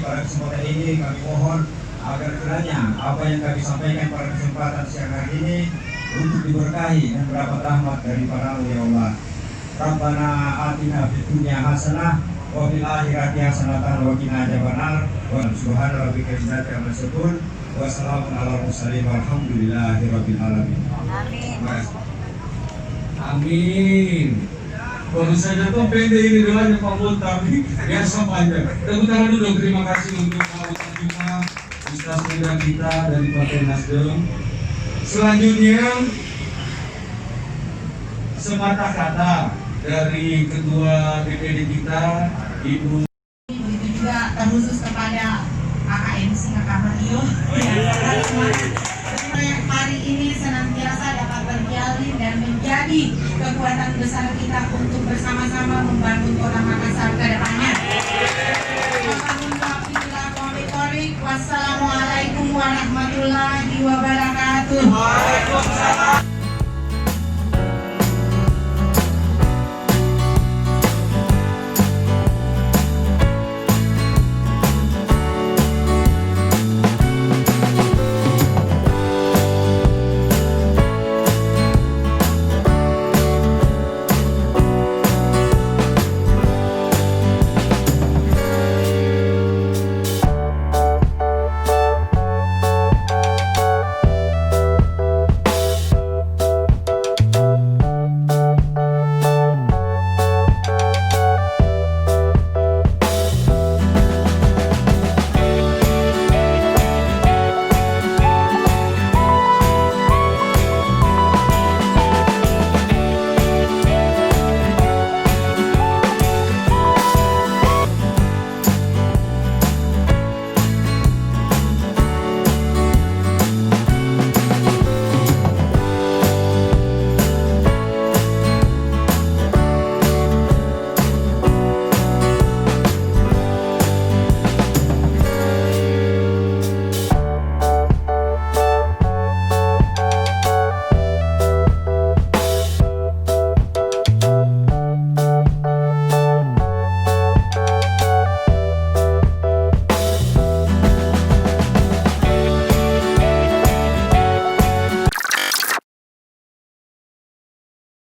pada kesempatan ini kami mohon agar kiranya apa yang kami sampaikan pada kesempatan siang hari ini untuk diberkahi dan mendapat rahmat dari para ya Allah. Rabbana atina fid dunya hasanah wa fil akhirati hasanatan wa qina adzabannar. Wa subhana rabbika rabbil izzati amma yasifun wa salamun alal mursalin walhamdulillahi rabbil alamin. Amin. Amin. Baru saja tuh pendek ini doanya Pak Mul, tapi biasa panjang. Tepuk tangan dulu, terima kasih untuk Pak Bima, Ustaz muda kita dari Partai Nasdem. Selanjutnya sepatah kata dari Ketua DPD kita, Ibu. Begitu juga terkhusus kepada AKMC Kakak Mario yang hari ini senantiasa dapat berjalin dan menjadi kekuatan besar kita untuk bersama-sama membangun Kota Makassar ke depannya.